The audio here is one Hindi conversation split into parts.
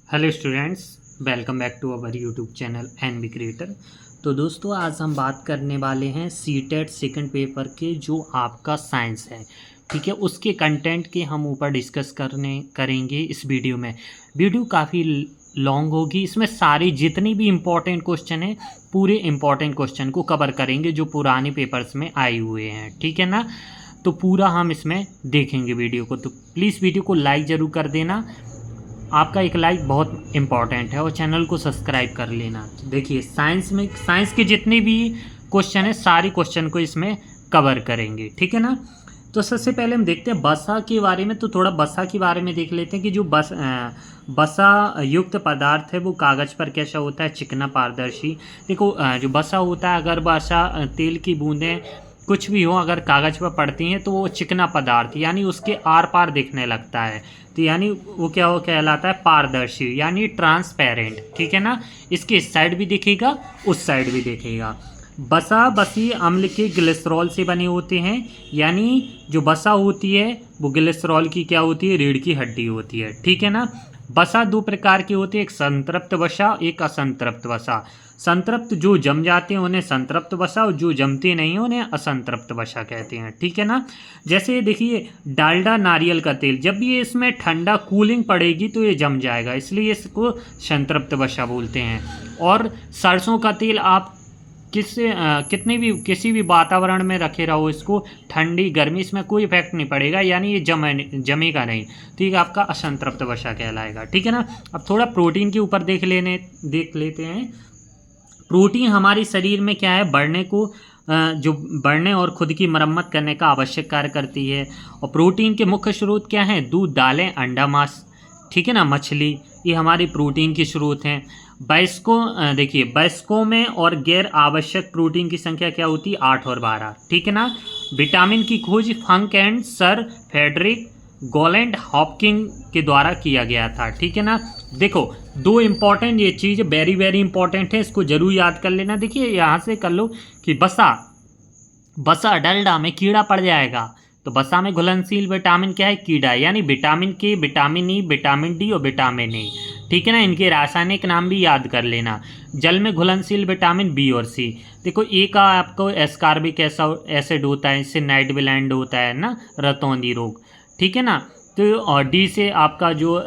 Hello students, welcome back to our YouTube channel NB creator. तो दोस्तों, आज हम बात करने वाले हैं सीटेट सेकंड पेपर के जो आपका साइंस है, ठीक है, उसके कंटेंट के हम ऊपर डिस्कस करेंगे इस वीडियो में। वीडियो काफ़ी लॉन्ग होगी, इसमें सारे जितने भी इम्पोर्टेंट क्वेश्चन हैं पूरे इम्पोर्टेंट क्वेश्चन को कवर करेंगे जो पुराने पेपर्स में आए हुए हैं, ठीक है ना। तो पूरा हम इसमें देखेंगे वीडियो को, तो प्लीज़ वीडियो को लाइक ज़रूर कर देना। आपका एक लाइक बहुत इम्पॉर्टेंट है और चैनल को सब्सक्राइब कर लेना। देखिए, साइंस के जितने भी क्वेश्चन है सारे क्वेश्चन को इसमें कवर करेंगे, ठीक है ना। तो सबसे पहले हम देखते हैं बसा के बारे में। तो थोड़ा बसा के बारे में देख लेते हैं कि जो बसा युक्त पदार्थ है वो कागज़ पर कैसा होता है, चिकना पारदर्शी। देखो, जो बसा होता है, अगर बसा तेल की बूंदें कुछ भी हो अगर कागज़ पर पड़ती हैं तो वो चिकना पदार्थ यानी उसके आर पार दिखने लगता है। तो यानी वो क्या हो कहलाता है, पारदर्शी यानी ट्रांसपेरेंट, ठीक है ना। इसके इस साइड भी दिखेगा, उस साइड भी दिखेगा। बसा बसी अम्ल के ग्लिसरॉल से बने होते हैं, यानी जो बसा होती है वो ग्लिसरॉल की क्या होती है, रीढ़ की हड्डी होती है, ठीक है ना। बसा दो प्रकार की होती है, एक संतृप्त वसा, एक असंतृप्त वसा। संतृप्त जो जम जाते हैं उन्हें संतृप्त वसा, और जो जमते नहीं हैं उन्हें असंतृप्त वसा कहते हैं, ठीक है ना। जैसे देखिए, डालडा नारियल का तेल, जब भी ये इसमें ठंडा कूलिंग पड़ेगी तो ये जम जाएगा, इसलिए इसको संतृप्त वसा बोलते हैं। और सरसों का तेल आप किसी भी वातावरण में रखे रहो, इसको ठंडी गर्मी इसमें कोई इफेक्ट नहीं पड़ेगा, यानी ये जमेगा नहीं, ठीक है, आपका असंतृप्त वसा कहलाएगा, ठीक है ना। अब थोड़ा प्रोटीन के ऊपर देख लेते हैं। प्रोटीन हमारे शरीर में क्या है, जो बढ़ने और खुद की मरम्मत करने का आवश्यक कार्य करती है। और प्रोटीन के मुख्य स्रोत क्या हैं, दूध, दालें, अंडा, मांस, ठीक है ना, मछली, ये हमारी प्रोटीन के स्रोत हैं। देखिए, वयस्कों में और गैर आवश्यक प्रोटीन की संख्या क्या होती है, 8 और 12, ठीक है ना। विटामिन की खोज Funk and sir Frederick Gowland Hopkins के द्वारा किया गया था, ठीक है ना। देखो, दो इम्पॉर्टेंट ये चीज़ वेरी वेरी इंपॉर्टेंट है, इसको जरूर याद कर लेना। देखिए, यहाँ से कर लो कि बसा डलडा में कीड़ा पड़ जाएगा, तो बसा में घुलनशील विटामिन क्या है, कीड़ा, यानी विटामिन के, विटामिन ई, विटामिन डी और विटामिन ए, ठीक है ना। इनके रासायनिक नाम भी याद कर लेना। जल में घुलनशील विटामिन बी और सी। देखो, ए का आपको एस्कॉर्बिक एसिड होता है, इससे नाइट ब्लाइंड होता है ना, रतौंधी रोग, ठीक है ना। तो और डी से आपका जो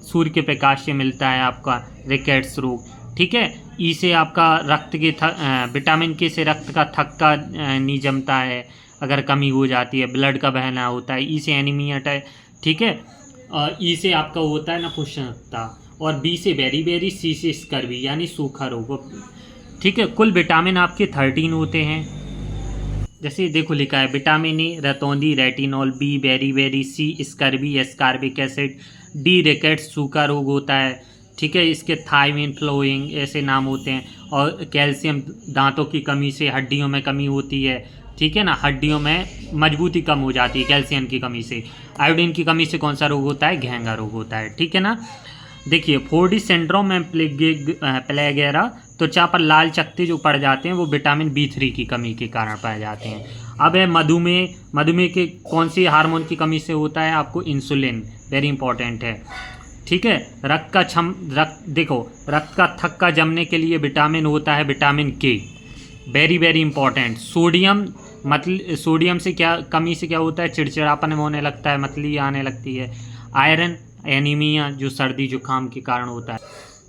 सूर्य के प्रकाश से मिलता है आपका रिकेट्स रोग, ठीक है। ई से आपका विटामिन के से रक्त का थक्का नहीं जमता है, अगर कमी हो जाती है, ब्लड का बहना होता है। ई से एनीमिया है, ठीक है। और ई से आपका होता है नपुंसकता, और बी से बेरी, सी से स्कर्वी यानी सूखा रोग, ठीक है। कुल विटामिन आपके 13 होते हैं। जैसे देखो लिखा है, विटामिन ए रतौंधी retinol, B beri, C scurvy ascorbic acid, D rickets सूखा रोग होता है, ठीक है। इसके थायमिन, फ्लोइंग ऐसे नाम होते हैं। और कैल्शियम दांतों की कमी से हड्डियों में कमी होती है, ठीक है ना, हड्डियों में मजबूती कम हो जाती है कैल्शियम की कमी से। आयोडीन की कमी से कौन सा रोग होता है, घेंगा रोग होता है, ठीक है ना। देखिए, 4D सिंड्रोम में प्लेगेरा, त्वचा पर लाल चकत्ते जो पड़ जाते हैं वो विटामिन B3 की कमी के कारण पाए जाते हैं। अब है मधुमेह के कौन सी हार्मोन की कमी से होता है, आपको इंसुलिन, वेरी इंपॉर्टेंट है, ठीक है। रक्त का थक्का जमने के लिए विटामिन होता है विटामिन के, वेरी वेरी इंपॉर्टेंट। सोडियम से क्या कमी से क्या होता है, चिड़चिड़ापन होने लगता है, मतली आने लगती है। आयरन, एनीमिया जो सर्दी जुकाम के कारण होता है।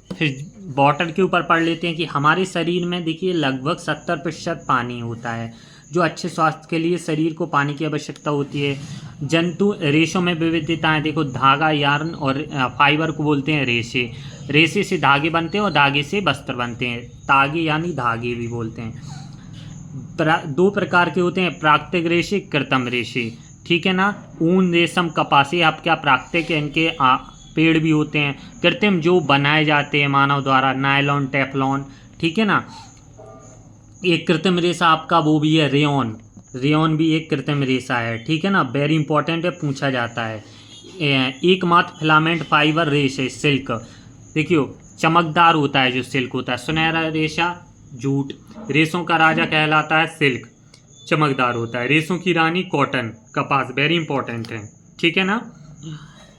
फिर वाटर के ऊपर पढ़ लेते हैं कि हमारे शरीर में देखिए लगभग 70% पानी होता है, जो अच्छे स्वास्थ्य के लिए शरीर को पानी की आवश्यकता होती है। जंतु रेशों में विविधताएं, देखो, धागा, यार्न और फाइबर को बोलते हैं रेशे से धागे बनते हैं और धागे से वस्त्र बनते हैं, तागे यानी धागे भी बोलते हैं। दो प्रकार के होते हैं, प्राकृतिक रेशे, कृत्रिम रेशे, ठीक है ना। ऊन, रेशम, कपास, आप क्या प्राकृतिक इनके पेड़ भी होते हैं। कृत्रिम जो बनाए जाते हैं मानव द्वारा, नायलॉन, टेफ्लॉन, ठीक है ना। एक कृत्रिम रेशा आपका वो भी है रेयॉन भी एक कृत्रिम रेशा है, ठीक है ना, वेरी इंपॉर्टेंट है, पूछा जाता है। एकमात्र फिलामेंट फाइबर रेशे सिल्क, देखियो चमकदार होता है जो सिल्क होता है। सुनहरा रेशा जूट, रेशों का राजा कहलाता है सिल्क, चमकदार होता है। रेशों की रानी कॉटन, कपास, वेरी इंपॉर्टेंट है, ठीक है ना।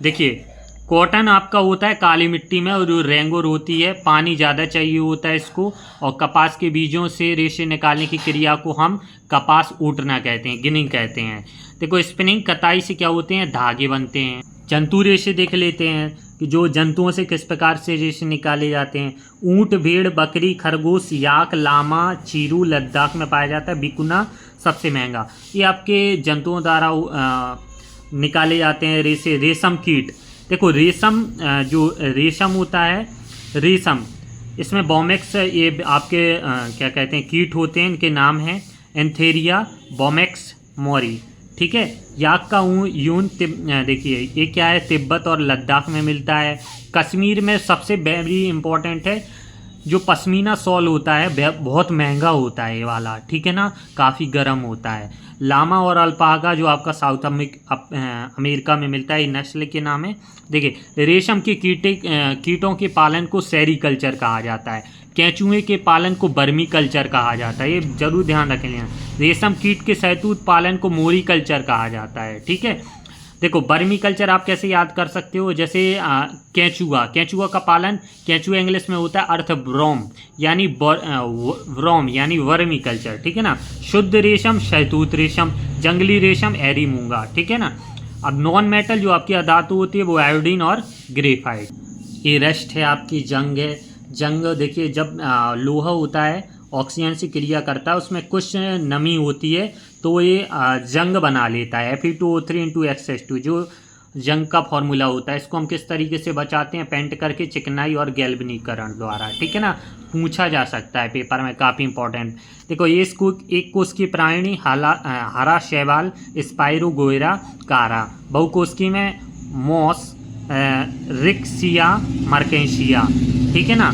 देखिए, कॉटन आपका होता है काली मिट्टी में, और जो रेंगुर होती है पानी ज़्यादा चाहिए होता है इसको। और कपास के बीजों से रेशे निकालने की क्रिया को हम कपास ऊटना कहते हैं, गिनिंग कहते हैं। देखो स्पिनिंग कताई से क्या होते हैं, धागे बनते हैं। जंतु रेशे देख लेते हैं कि जो जंतुओं से किस प्रकार से रेशे निकाले जाते हैं। ऊँट, भेड़, बकरी, खरगोश, याक, लामा, चीरू लद्दाख में पाया जाता है। बिकुना सबसे महंगा। ये आपके जंतुओं द्वारा निकाले जाते हैं रेशे। रेशम कीट, देखो रेशम जो रेशम होता है, रेशम इसमें बोमेक्स, ये आपके क्या कहते हैं कीट होते हैं, इनके नाम हैं एंथेरिया, बोमेक्स, मोरी। ठीक है। याक का यून देखिए ये क्या है, तिब्बत और लद्दाख में मिलता है। कश्मीर में सबसे वेरी इंपॉर्टेंट है जो पश्मीना शॉल होता है, बहुत महंगा होता है ये वाला, ठीक है ना, काफ़ी गर्म होता है। लामा और अल्पाका जो आपका साउथ अमेरिका में मिलता है, ये नस्ल के नाम है। देखिए रेशम के कीटों के पालन को सेरीकल्चर कहा जाता है। केंचुए के पालन को बर्मी कल्चर कहा जाता है, ये जरूर ध्यान रखें। रेशम कीट के शहतूत पालन को मोरी कल्चर कहा जाता है। ठीक है। देखो बर्मी कल्चर आप कैसे याद कर सकते हो, जैसे केंचुआ का पालन, केंचुआ इंग्लिश में होता है अर्थवर्म यानी वर्म यानी वर्मी कल्चर। ठीक है ना। शुद्ध रेशम शहतूत रेशम, जंगली रेशम एरी मूंगा। ठीक है ना। अब नॉन मेटल जो आपकी धातु होती है वो आयोडीन और ग्रेफाइट। ये रस्ट है आपकी, जंग है। जंग देखिए जब लोहा होता है ऑक्सीजन से क्रिया करता है, उसमें कुछ नमी होती है तो ये जंग बना लेता है, Fe2O3 × X2, जो जंग का फॉर्मूला होता है। इसको हम किस तरीके से बचाते हैं, पेंट करके, चिकनाई और गैल्वनीकरण द्वारा। ठीक है ना। पूछा जा सकता है पेपर में, काफ़ी इंपॉर्टेंट। देखो ये एक कोश की प्राणी हरा शैवाल, स्पाइरोगोरा कारा। बहुकोष्ठी में मॉस, रिक्सिया, मर्केशिया। ठीक है ना।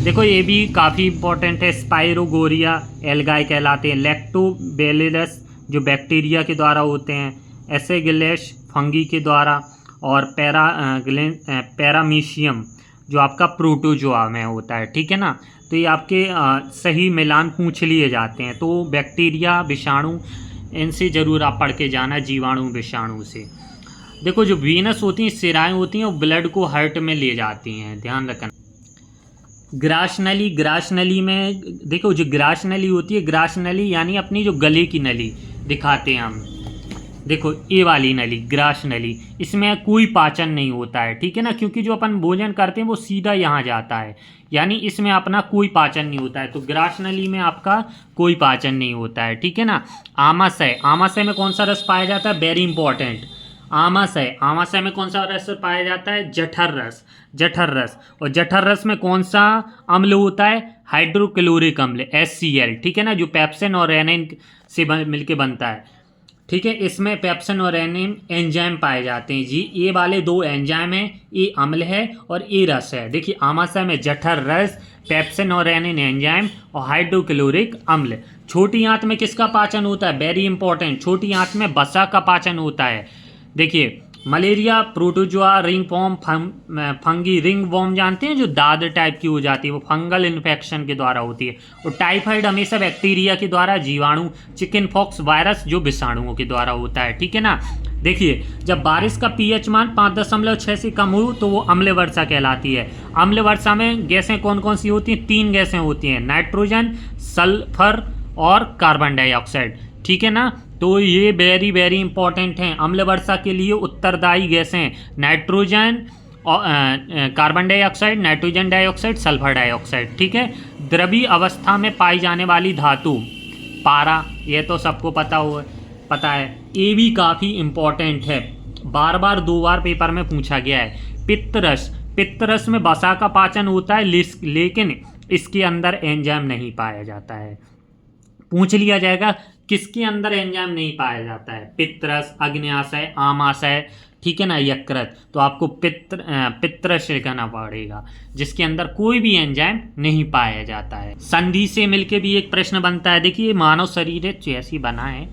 देखो ये भी काफ़ी इंपॉर्टेंट है, स्पाइरोगोरिया एल्गाई कहलाते हैं। लैक्टोबैसिलस जो बैक्टीरिया के द्वारा होते हैं, एसेगिलेश फंगी के द्वारा, और पैरामीशियम जो आपका प्रोटोजोआ में होता है। ठीक है ना। तो ये आपके सही मिलान पूछ लिए जाते हैं। तो बैक्टीरिया, विषाणु, इनसे ज़रूर आप पढ़ के जाना, जीवाणु विषाणु से। देखो जो वीनस होती हैं, सिराएँ होती हैं, वो ब्लड को हार्ट में ले जाती हैं, ध्यान रखना। ग्रास नली, ग्रास नली में देखो जो ग्रास नली होती है, ग्रास नली यानी अपनी जो गले की नली दिखाते हैं हम, देखो ये वाली नली ग्रास नली, इसमें कोई पाचन नहीं होता है। ठीक है ना, क्योंकि जो अपन भोजन करते हैं वो सीधा यहाँ जाता है, यानी इसमें अपना कोई पाचन नहीं होता है। तो ग्रास नली में आपका कोई पाचन नहीं होता है। ठीक है ना। आमाशय, आमाशय में कौन सा रस पाया जाता है, वेरी इंपॉर्टेंट। आमाशय, आमाशय में कौन सा रस पाया जाता है, जठर रस, जठर रस। और जठर रस में कौन सा अम्ल होता है, हाइड्रोक्लोरिक अम्ल, HCl। ठीक है ना, जो पेप्सिन और रेनिन से मिलके बनता है। ठीक है। इसमें पेप्सिन और रेनिन एंजाइम पाए जाते हैं जी। ये वाले दो एंजाइम हैं, ये अम्ल है और ये रस है। देखिए आमाशय में जठर रस, पेप्सिन और रेनिन एंजाइम और हाइड्रोक्लोरिक अम्ल। छोटी आंत में किसका पाचन होता है, वेरी इंपॉर्टेंट, छोटी आंत में वसा का पाचन होता है। देखिए malaria, protozoa, ringworm, fungi, ringworm जानते हैं जो दाद टाइप की हो जाती है, वो फंगल इन्फेक्शन के द्वारा होती है। और टाइफाइड हमेशा बैक्टीरिया के द्वारा, जीवाणु, चिकन पॉक्स वायरस जो विषाणुओं के द्वारा होता है। ठीक है ना। देखिए जब बारिश का pH मान 5.6 से कम हो तो वो अम्ल वर्षा कहलाती है। अम्ल वर्षा में गैसें कौन कौन सी होती हैं, 3 गैसें होती हैं, नाइट्रोजन, सल्फर और कार्बन डाइऑक्साइड। ठीक है ना। तो ये वेरी वेरी इंपॉर्टेंट हैं। अम्ल वर्षा के लिए उत्तरदायी गैसें nitrogen, carbon dioxide, nitrogen dioxide, sulphur dioxide. ठीक है। द्रवीय अवस्था में पाई जाने वाली धातु पारा, ये तो सबको पता है। ये भी काफ़ी इंपॉर्टेंट है, बार बार 2 बार पेपर में पूछा गया है। पित्तरस, पित्तरस में वसा का पाचन होता है, लेकिन इसके अंदर एंजाइम नहीं पाया जाता है। पूछ लिया जाएगा किसके अंदर एंजाइम नहीं पाया जाता है, पित्तरस, अग्न्याशय, आमाशय। ठीक है ना, यकृत। तो आपको पित्तरस कहना पड़ेगा, जिसके अंदर कोई भी एंजाइम नहीं पाया जाता है। संधि से मिलके भी एक प्रश्न बनता है। देखिए मानव शरीर जैसी बना है,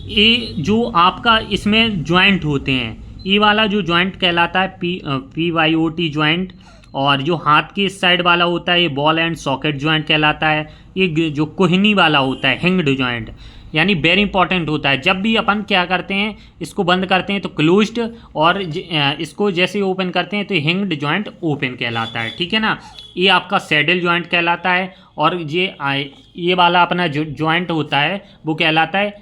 ये जो आपका इसमें ज्वाइंट होते हैं, ये वाला जो ज्वाइंट कहलाता है PYOT ज्वाइंट, और जो हाथ के इस साइड वाला होता है ये बॉल एंड सॉकेट ज्वाइंट कहलाता है। ये जो कोहनी वाला होता है हिंग्ड ज्वाइंट, यानी वेरी इंपॉर्टेंट होता है। जब भी अपन क्या करते हैं, इसको बंद करते हैं तो क्लोज्ड, और इसको जैसे ओपन करते हैं तो हिंग्ड जॉइंट ओपन कहलाता है, ठीक है ना। ये आपका सैडल जॉइंट कहलाता है, और ये वाला अपना जो जॉइंट होता है वो कहलाता है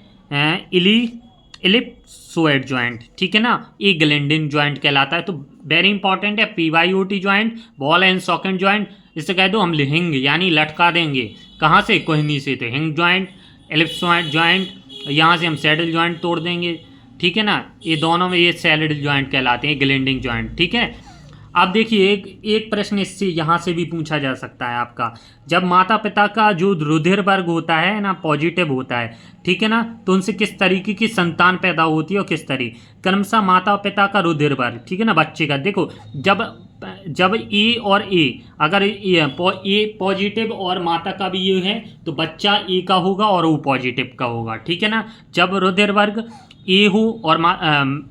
इलिप्सोइड जॉइंट, ठीक है ना। ये ग्लैंडिन जॉइंट कहलाता है। तो वेरी इंपॉर्टेंट है pivot joint, ball and socket joint, इसे कह दो हम हिंग यानी लटका देंगे, कहाँ से, कोहनी से, तो हिंग जॉइंट, एलिप्सोइड जॉइंट, यहाँ से हम सैडल जॉइंट तोड़ देंगे, ठीक है ना। ये दोनों में ये सैडल जॉइंट कहलाते हैं, ग्लैंडिंग जॉइंट, ठीक है। अब देखिए एक प्रश्न इससे यहाँ से भी पूछा जा सकता है आपका, जब माता पिता का जो रुधिर वर्ग होता है ना पॉजिटिव होता है, ठीक है ना, तो उनसे किस तरीके की संतान पैदा होती है और किस तरीके, क्रमशः माता पिता का रुधिर वर्ग, ठीक है ना, बच्चे का। देखो जब ए और ए, अगर ए पॉजिटिव और माता का भी ये है तो बच्चा ए का होगा और ओ पॉजिटिव का होगा, ठीक है ना। जब रुधिर वर्ग ए हो और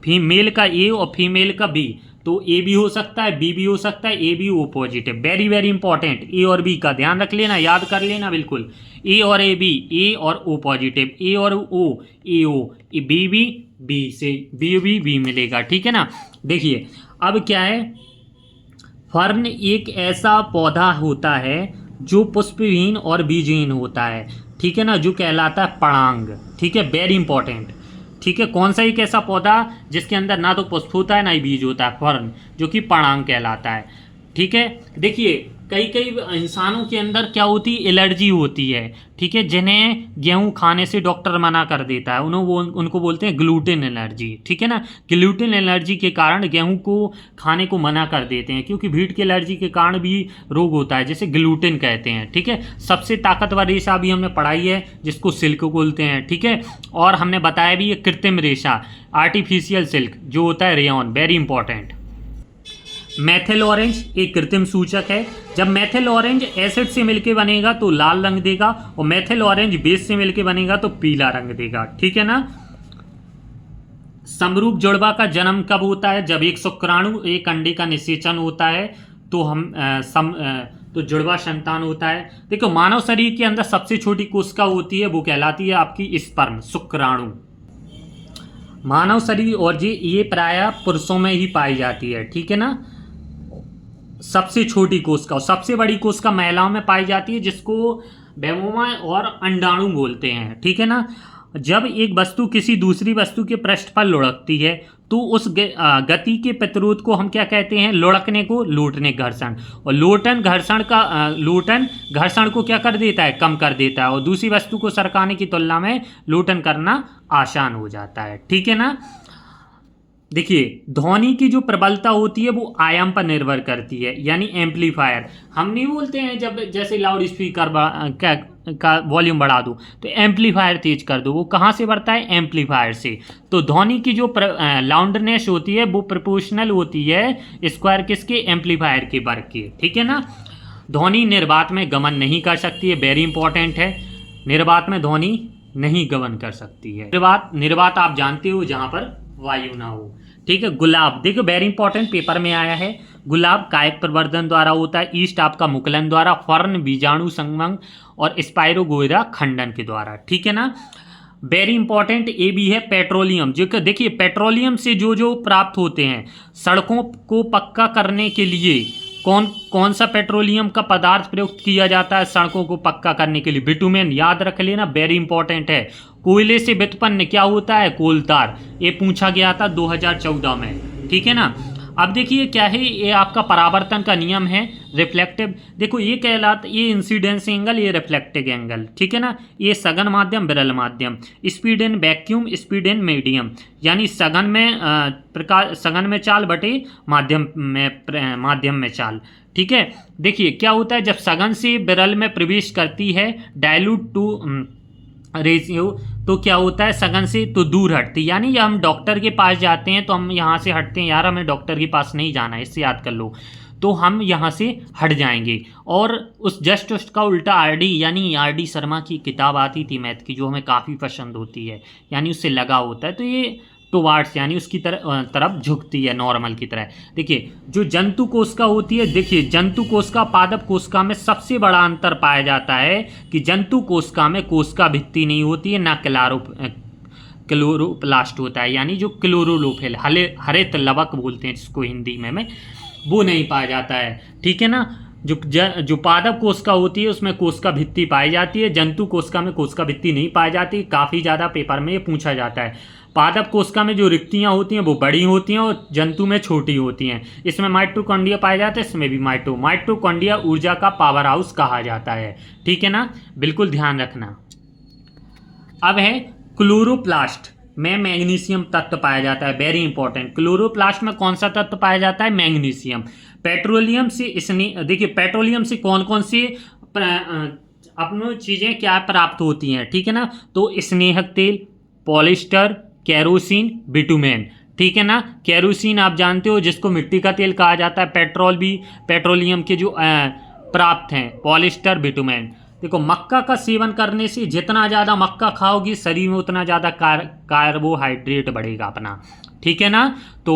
फीमेल का ए और फीमेल का बी, तो ए भी हो सकता है, बी भी हो सकता है, A B O positive. Very very important, A और बी का ध्यान रख लेना, याद कर लेना बिल्कुल। ए और ए बी, ए और ओ पॉजिटिव, ए और ओ, ए ओ, बी बी, बी से बी मिलेगा, ठीक है ना। देखिए अब क्या है, फर्न एक ऐसा पौधा होता है जो पुष्पहीन और बीजहीन होता है, ठीक है ना, जो कहलाता है परांग, ठीक है, वेरी इंपॉर्टेंट, ठीक है। कौन सा एक ऐसा पौधा जिसके अंदर ना तो पुष्प होता है ना ही बीज होता है, फर्न, जो कि परांग कहलाता है, ठीक है। देखिए कई इंसानों के अंदर क्या होती है, एलर्जी होती है, ठीक है, जिन्हें गेहूं खाने से डॉक्टर मना कर देता है, उनको बोलते हैं ग्लूटेन एलर्जी, ठीक है ना। ग्लूटेन एलर्जी के कारण गेहूं को खाने को मना कर देते हैं, क्योंकि वीट की एलर्जी के कारण भी रोग होता है, जिसे ग्लूटेन कहते हैं, ठीक है। सबसे ताकतवर रेशा भी हमने पढ़ाई है जिसको सिल्क बोलते हैं, ठीक है। और हमने बताया भी ये कृत्रिम रेशा, आर्टिफिशियल सिल्क जो होता है rayon, very important. Maithil orange एक कृत्रिम सूचक है। जब मैथिल ऑरेंज एसिड से मिलके बनेगा तो लाल रंग देगा, और मैथिल ऑरेंज बेस से मिलके बनेगा तो पीला रंग देगा, ठीक है ना। समरूप जुड़वा का जन्म कब होता है, जब एक शुक्राणु एक अंडे का निषेचन होता है तो जुड़वा संतान होता है। देखो मानव शरीर के अंदर सबसे छोटी कोशिका होती है, वो कहलाती है आपकी स्पर्म, शुक्राणु। मानव शरीर और ये प्रायः पुरुषों में ही पाई जाती है, ठीक है ना, सबसे छोटी कोशिका। और सबसे बड़ी कोशिका महिलाओं में पाई जाती है, जिसको बेमोमा और अंडाणु बोलते हैं, ठीक है ना। जब एक वस्तु किसी दूसरी वस्तु के पृष्ठ पर लुढ़कती है तो उस गति के प्रतिरोध को हम क्या कहते हैं, लुढ़कने को लोटने घर्षण। और लोटन घर्षण को क्या कर देता है, कम कर देता है, और दूसरी वस्तु को सरकाने की तुलना में लोटन करना आसान हो जाता है, ठीक है ना। देखिए ध्वनि की जो प्रबलता होती है वो आयाम पर निर्भर करती है, यानी एम्पलीफायर। हम नहीं बोलते हैं जब जैसे लाउड स्पीकर का वॉल्यूम बढ़ा दो तो एम्पलीफायर तेज कर दो, वो कहाँ से बढ़ता है, एम्पलीफायर से। तो ध्वनि की जो लाउडनेस होती है वो प्रोपोर्शनल होती है स्क्वायर किसके, एम्पलीफायर के वर्ग के, ठीक है ना। ध्वनि निर्वात में गमन नहीं कर सकती है, वेरी इंपॉर्टेंट है, निर्वात में ध्वनि नहीं गमन कर सकती है। निर्वात आप जानते हो जहाँ पर वायु ना हो, ठीक है। गुलाब, देखो वेरी इंपॉर्टेंट, पेपर में आया है। गुलाब कायिक प्रवर्धन द्वारा होता है, ईस्ट आपका मुकुलन द्वारा, फर्न बीजाणु संवहन और स्पाइरोगोइरा खंडन के द्वारा, ठीक है ना। वेरी इंपॉर्टेंट ए भी है पेट्रोलियम, जो कि देखिए पेट्रोलियम से जो प्राप्त होते हैं, सड़कों को पक्का करने के लिए कौन सा पेट्रोलियम का पदार्थ प्रयुक्त किया जाता है सड़कों को पक्का करने के लिए, बिटुमेन, याद रख लेना, वेरी इंपॉर्टेंट है। कोयले से व्युत्पन्न क्या होता है, कोलतार, ये पूछा गया था 2014 में, ठीक है ना। अब देखिए क्या है, ये आपका परावर्तन का नियम है, रिफ्लेक्टिव। देखो ये कहलाता, ये इंसिडेंस एंगल, ये रिफ्लेक्टिव एंगल, ठीक है ना। ये सघन माध्यम, विरल माध्यम, speed in vacuum, speed in medium, यानी सघन में चाल बटे माध्यम में चाल, ठीक है। देखिए क्या होता है, जब सघन से विरल में प्रवेश करती है डायलूट टू रेशियो, तो क्या होता है, सघन से तो दूर हटती, यानी जब हम डॉक्टर के पास जाते हैं तो हम यहाँ से हटते हैं, यार हमें डॉक्टर के पास नहीं जाना है, इससे याद कर लो, तो हम यहाँ से हट जाएंगे। और उस जस्ट उसका उल्टा आरडी, यानी आरडी शर्मा की किताब आती थी मैथ की, जो हमें काफ़ी पसंद होती है, यानी उससे लगा होता है, तो ये टुवार्ड्स यानी उसकी तरफ झुकती है नॉर्मल की तरह। देखिए जो जंतु कोशिका होती है, देखिए जंतु कोशिका पादप कोशिका में सबसे बड़ा अंतर पाया जाता है कि जंतु कोशिका में कोशिका भित्ति नहीं होती है, ना क्लोरोप्लास्ट होता है, यानी जो क्लोरोफिल हरित लवक बोलते हैं जिसको हिंदी में वो नहीं पाया जाता है। ठीक है ना। जो पादप कोशिका होती है उसमें कोशिका भित्ति पाई जाती है, जंतु कोशिका में कोशिका भित्ति नहीं पाई जाती। काफ़ी ज़्यादा पेपर में ये पूछा जाता है। पादप कोशिका में जो रिक्तियाँ होती हैं वो बड़ी होती हैं और जंतु में छोटी होती हैं। इसमें माइटोकॉन्ड्रिया पाया जाता है, इसमें भी माइटोकॉन्ड्रिया ऊर्जा का पावर हाउस कहा जाता है। ठीक है ना, बिल्कुल ध्यान रखना। अब है क्लोरोप्लास्ट में मैग्नीशियम तत्व पाया जाता है, वेरी इंपॉर्टेंट। क्लोरोप्लास्ट में कौन सा तत्व पाया जाता है? मैग्नीशियम। पेट्रोलियम से देखिए पेट्रोलियम से कौन कौन सी अपनी चीज़ें क्या प्राप्त होती हैं, ठीक है ना। तो स्नेहक तेल, पॉलिस्टर, केरोसिन, बिटुमेन। ठीक है ना। केरोसिन आप जानते हो जिसको मिट्टी का तेल कहा जाता है। पेट्रोल भी पेट्रोलियम के जो प्राप्त हैं, पॉलिस्टर, बिटुमेन। देखो मक्का का सेवन करने से जितना ज़्यादा मक्का खाओगी शरीर में उतना ज़्यादा कार्बोहाइड्रेट बढ़ेगा अपना। ठीक है ना। तो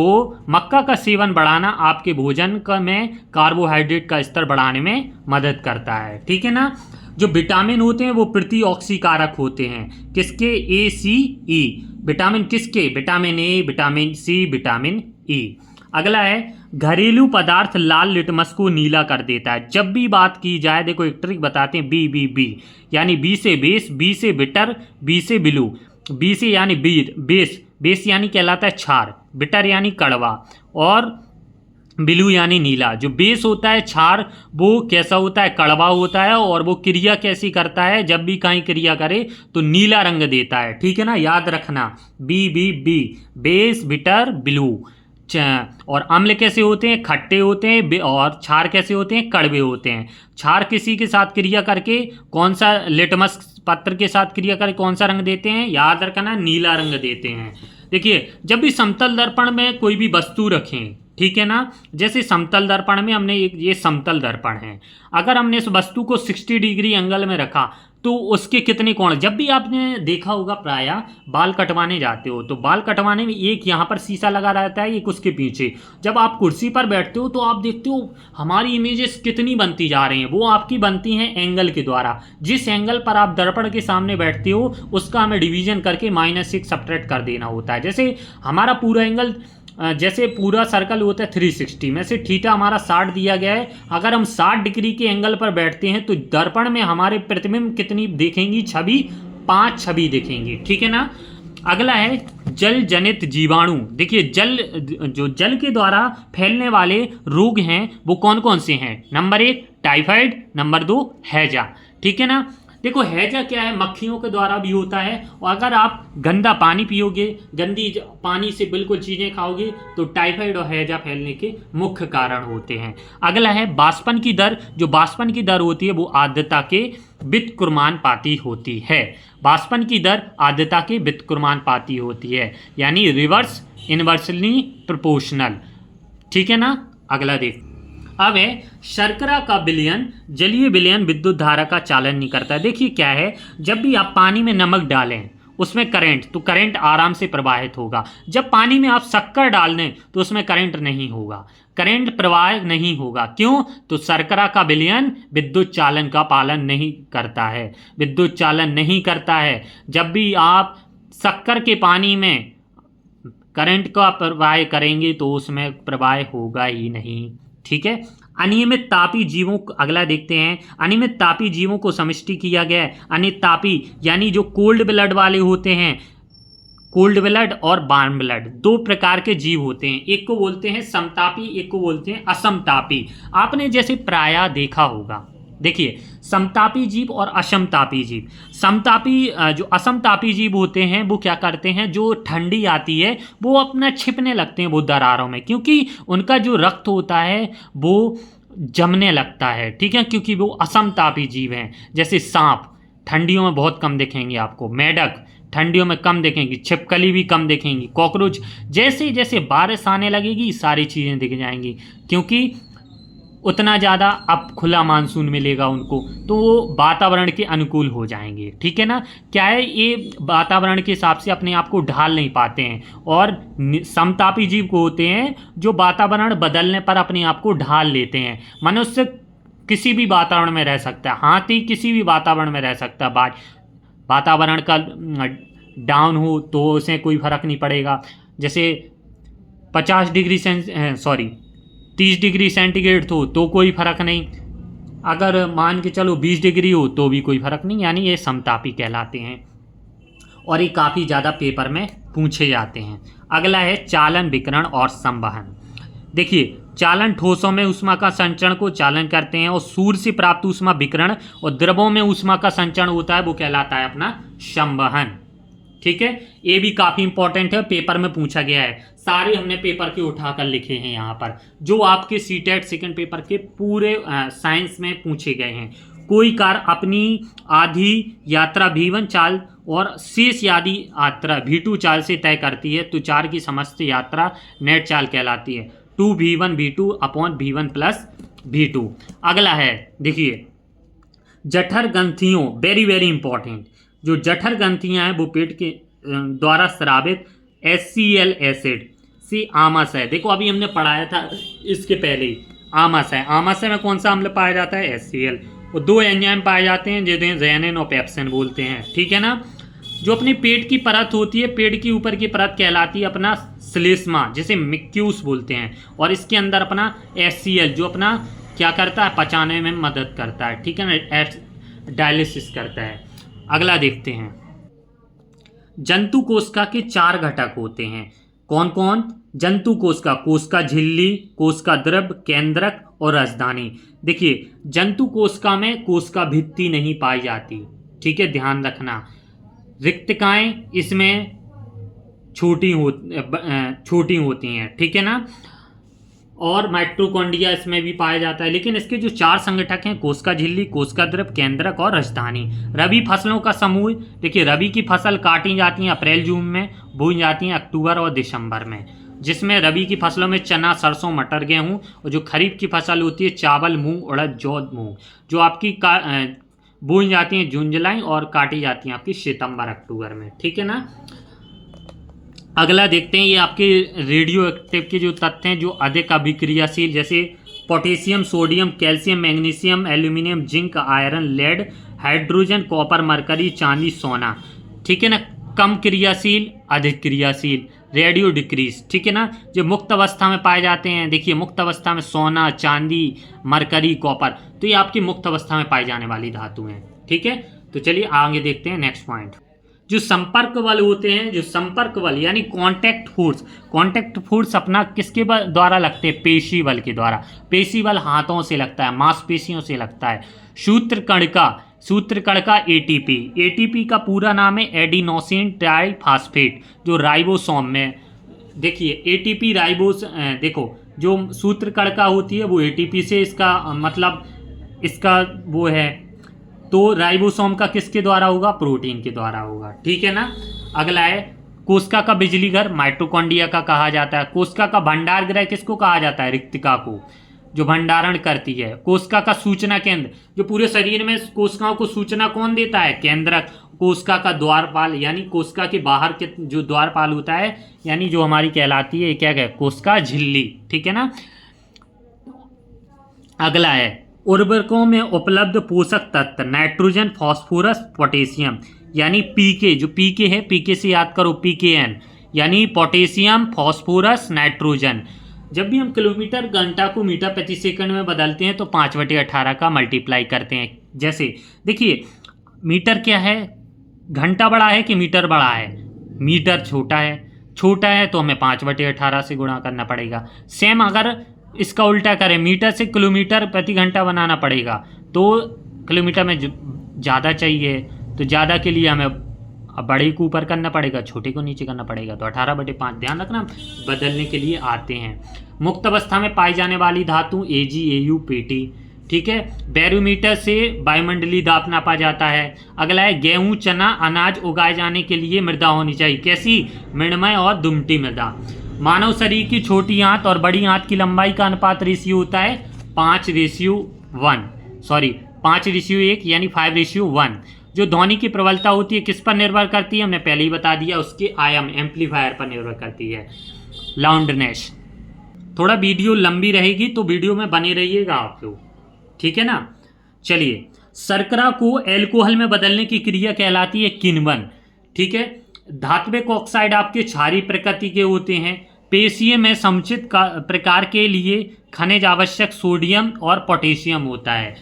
मक्का का सेवन बढ़ाना आपके भोजन में कार्बोहाइड्रेट का स्तर बढ़ाने में मदद करता है। ठीक है ना। जो विटामिन होते हैं वो प्रतिऑक्सीकारक होते हैं। किसके? A, C, E. विटामिन किसके? Vitamin A, vitamin C, vitamin E. अगला है घरेलू पदार्थ लाल लिटमस को नीला कर देता है। जब भी बात की जाए, देखो एक ट्रिक बताते हैं, बी बी बी यानी बी से बेस, बी से बिटर, बी से ब्लू। बी से यानी बेस, बेस यानी कहलाता है क्षार, बिटर यानी कड़वा, और ब्लू यानी नीला। जो बेस होता है क्षार वो कैसा होता है? कड़वा होता है। और वो क्रिया कैसी करता है? जब भी कहीं क्रिया करे तो नीला रंग देता है। ठीक है ना, याद रखना। B B B, base, bitter, blue. और अम्ल कैसे होते हैं? खट्टे होते हैं। और क्षार कैसे होते हैं? कड़वे होते हैं। क्षार किसी के साथ क्रिया करके कौन सा, लिटमस पत्र के साथ क्रिया करके कौन सा रंग देते हैं? याद रखना, नीला रंग देते हैं। देखिए जब भी समतल दर्पण में कोई भी वस्तु रखें, ठीक है ना, जैसे समतल दर्पण में हमने ये समतल दर्पण है, अगर हमने इस वस्तु को 60 डिग्री एंगल में रखा तो उसके कितने कोण? जब भी आपने देखा होगा प्रायः बाल कटवाने जाते हो तो बाल कटवाने में एक यहाँ पर शीशा लगा रहता है, एक उसके पीछे। जब आप कुर्सी पर बैठते हो तो आप देखते हो हमारी इमेजेस कितनी बनती जा रही हैं। वो आपकी बनती हैं एंगल के द्वारा। जिस एंगल पर आप दर्पण के सामने बैठते हो उसका हमें डिवीजन करके -6 सब्ट्रैक्ट कर देना होता है। जैसे हमारा पूरा एंगल, जैसे पूरा सर्कल होता है 360 में से थीटा हमारा 60 दिया गया है। अगर हम 60 डिग्री के एंगल पर बैठते हैं तो दर्पण में हमारे प्रतिबिंब कितनी देखेंगी? छवि, 5 छवि देखेंगी। ठीक है ना। अगला है जल जनित जीवाणु। देखिए जल के द्वारा फैलने वाले रोग हैं वो कौन कौन से हैं? नंबर 1 टाइफाइड, नंबर 2 हैजा। ठीक है ना। देखो हैजा क्या है? मक्खियों के द्वारा भी होता है। और अगर आप गंदा पानी पियोगे, गंदी पानी से बिल्कुल चीज़ें खाओगे तो टाइफाइड और हैजा फैलने के मुख्य कारण होते हैं। अगला है बाष्पन की दर। जो बाष्पन की दर होती है वो आर्द्रता के व्युत्क्रमानुपाती होती है। बाष्पन की दर आर्द्रता के व्युत्क्रमानुपाती होती है, यानी रिवर्स इनवर्सली प्रोपोर्शनल। ठीक है ना। अगला देख, अब है शर्करा का विलयन, जलीय विलयन विद्युत धारा का चालन नहीं करता है। देखिए क्या है, जब भी आप पानी में नमक डालें उसमें करंट, तो करंट आराम से प्रवाहित होगा। जब पानी में आप शक्कर डाल दें तो उसमें करंट नहीं होगा, करंट प्रवाह नहीं होगा। क्यों? तो शर्करा का विलयन विद्युत चालन का पालन नहीं करता है, विद्युत चालन नहीं करता है। जब भी आप शक्कर के पानी में करंट का प्रवाह करेंगे तो उसमें प्रवाह होगा ही नहीं। ठीक है। अनियमित तापी जीवों, अगला देखते हैं। अनियमित तापी जीवों को समष्टि किया गया है। अनियमित तापी यानी जो कोल्ड ब्लड वाले होते हैं, कोल्ड ब्लड और वार्म ब्लड, 2 प्रकार के जीव होते हैं। एक को बोलते हैं समतापी, एक को बोलते हैं असमतापी। आपने जैसे प्रायः देखा होगा, देखिए समतापी जीव और असमतापी जीव। जो असमतापी जीव होते हैं वो क्या करते हैं, जो ठंडी आती है वो अपना छिपने लगते हैं वो दरारों में, क्योंकि उनका जो रक्त होता है वो जमने लगता है। ठीक है, क्योंकि वो असमतापी जीव हैं। जैसे सांप ठंडियों में बहुत कम दिखेंगे आपको, मेढक ठंडियों में कम दिखेंगी, छिपकली भी कम दिखेंगी, कॉकरोच। जैसे जैसे बारिश आने लगेगी सारी चीज़ें दिख जाएंगी, क्योंकि उतना ज़्यादा अब खुला मानसून मिलेगा उनको, तो वो वातावरण के अनुकूल हो जाएंगे। ठीक है ना। क्या है, ये वातावरण के हिसाब से अपने आप को ढाल नहीं पाते हैं, और समतापी जीव को होते हैं जो वातावरण बदलने पर अपने आप को ढाल लेते हैं। मनुष्य किसी भी वातावरण में रह सकता है, हाथी किसी भी वातावरण में रह सकता है, वातावरण का डाउन हो तो उसे कोई फर्क नहीं पड़ेगा। जैसे 30 डिग्री सेंटीग्रेड तो कोई फर्क नहीं, अगर मान के चलो 20 डिग्री हो तो भी कोई फर्क नहीं, यानी ये समतापी कहलाते हैं, और ये काफ़ी ज़्यादा पेपर में पूछे जाते हैं। अगला है चालन, विकिरण और संवहन। देखिए, चालन ठोसों में ऊष्मा का संचरण को चालन करते हैं, और सूर्य से प्राप्त ऊष्मा विकिरण, और द्रवों में ऊष्मा का संचरण होता है वो कहलाता है अपना संवहन। ठीक है, ये भी काफ़ी इंपॉर्टेंट है, पेपर में पूछा गया है। सारे हमने पेपर के उठाकर लिखे हैं यहाँ पर, जो आपके सीटेट सेकंड पेपर के पूरे साइंस में पूछे गए हैं। कोई कार अपनी आधी यात्रा V1 चाल और शेष आधी यात्रा V2 चाल से तय करती है, तो 4 की समस्त यात्रा नेट चाल कहलाती है। 2V1 V2 upon V1 plus V2। अगला है, देखिए, जठर ग्रंथियों, वेरी वेरी इंपॉर्टेंट। जो जठर ग्रंथियाँ हैं वो पेट के द्वारा स्रावित HCl एसिड से आमाशय, देखो अभी हमने पढ़ाया था इसके पहले ही, आमाशय में कौन सा अम्ल पाया जाता है, HCl, और 2 एंजाइम पाए जाते हैं जिन्हें रेनिन और पेप्सिन बोलते हैं। ठीक है ना। जो अपनी पेट की परत होती है, पेट की ऊपर की परत कहलाती है अपना श्लेष्मा, जिसे मिक्यूस बोलते हैं, और इसके अंदर अपना HCl जो अपना क्या करता है, पचाने में मदद करता है। ठीक है ना, डायलिसिस करता है। अगला देखते हैं, जंतु कोशिका के 4 घटक होते हैं। कौन कौन? जंतु कोशिका झिल्ली, कोशिका द्रव, केंद्रक और राजधानी। देखिए, जंतु कोशिका में कोशिका भित्ति नहीं पाई जाती। ठीक है, ध्यान रखना। रिक्तिकाएं इसमें छोटी होती हैं। ठीक है ना। और माइटोकॉन्ड्रिया इसमें भी पाया जाता है। लेकिन इसके जो 4 संगठक हैं, कोशिका झिल्ली, कोशिका द्रव, केंद्रक और राजधानी। रबी फसलों का समूह, देखिए रबी की फसल काटी जाती हैं अप्रैल जून में, बोई जाती हैं अक्टूबर और दिसंबर में, जिसमें रबी की फसलों में चना, सरसों, मटर, गेहूँ, और जो खरीफ की फसल होती है चावल, मूंग, उड़द, जौ, मूंग, जो आपकी बोई जाती हैं जून जुलाई और काटी जाती हैं आपकी सितंबर अक्टूबर में। ठीक है ना। अगला देखते हैं, ये आपके रेडियो एक्टिव के जो तत्व हैं जो अधिक अभिक्रियाशील, जैसे potassium, sodium, calcium, magnesium, aluminium, zinc, iron, lead, hydrogen, copper, mercury, चांदी, सोना। ठीक है ना। कम क्रियाशील, अधिक क्रियाशील, रेडियो डिक्रीज। ठीक है ना। जो मुक्त अवस्था में पाए जाते हैं, देखिए मुक्त अवस्था में सोना, चांदी, मरकरी, कॉपर, तो ये आपकी मुक्त अवस्था में पाई जाने वाली धातु हैं। ठीक है। तो चलिए आगे देखते हैं नेक्स्ट पॉइंट। जो संपर्क बल होते हैं, जो संपर्क बल यानी कांटेक्ट फोर्स अपना किसके द्वारा लगते हैं, पेशी बल के द्वारा। पेशी बल हाथों से लगता है, मांसपेशियों से लगता है। सूत्रकण का एटीपी का पूरा नाम है एडिनोसिन ट्राइफॉस्फेट, जो राइबोसोम में, देखिए एटीपी राइबोस, देखो जो सूत्रकण का होती है वो एटीपी से, इसका मतलब इसका वो है, तो राइबोसोम का किसके द्वारा होगा, प्रोटीन के द्वारा होगा। ठीक है ना। अगला है कोशिका का बिजली घर, माइटोकॉन्ड्रिया का कहा जाता है। कोशिका का भंडार गृह किसको कहा जाता है, रिक्तिका को, जो भंडारण करती है। कोशिका का सूचना केंद्र, जो पूरे शरीर में कोशिकाओं को सूचना कौन देता है, केंद्रक। कोशिका का द्वारपाल, यानी कोशिका के बाहर के जो द्वारपाल होता है, यानी जो हमारी कहलाती है क्या है, कोशिका झिल्ली। ठीक है ना। अगला है उर्वरकों में उपलब्ध पोषक तत्व, नाइट्रोजन, फास्फोरस, पोटेशियम, यानी पीके, जो पीके है, पीके से याद करो PKN, यानी पोटेशियम, फास्फोरस, नाइट्रोजन। जब भी हम किलोमीटर घंटा को मीटर प्रति सेकंड में बदलते हैं तो 5/18 का मल्टीप्लाई करते हैं। जैसे देखिए मीटर क्या है, घंटा बड़ा है कि मीटर बड़ा है, मीटर छोटा है तो हमें 5/18 से गुणा करना पड़ेगा। सेम अगर इसका उल्टा करें, मीटर से किलोमीटर प्रति घंटा बनाना पड़ेगा, तो किलोमीटर में ज़्यादा चाहिए, तो ज़्यादा के लिए हमें बड़े को ऊपर करना पड़ेगा, छोटे को नीचे करना पड़ेगा, तो 18/5। ध्यान रखना, बदलने के लिए आते हैं। मुक्त अवस्था में पाई जाने वाली धातु Ag, Au, Pt। ठीक है। बैरोमीटर से वायुमंडलीय दाब नापा जाता है। अगला है गेहूं, चना, अनाज उगाए जाने के लिए मृदा होनी चाहिए, कैसी, मृणमय और दुमटी मृदा। मानव शरीर की छोटी आंत और बड़ी आंत की लंबाई का अनुपात रेशियो होता है 5:1 यानी 5:1। जो ध्वनि की प्रबलता होती है किस पर निर्भर करती है, हमने पहले ही बता दिया, उसके आयाम एम्पलीफायर पर निर्भर करती है। लाउडनेस, थोड़ा वीडियो लंबी रहेगी तो वीडियो में बने रहिएगा आप लोग, ठीक है ना। चलिए, शर्करा को एल्कोहल में बदलने की क्रिया कहलाती है किण्वन, ठीक है। धात्विक ऑक्साइड आपके क्षारीय प्रकृति के होते हैं। पेशीय में समुचित प्रकार के लिए खनिज आवश्यक सोडियम और पोटेशियम होता है।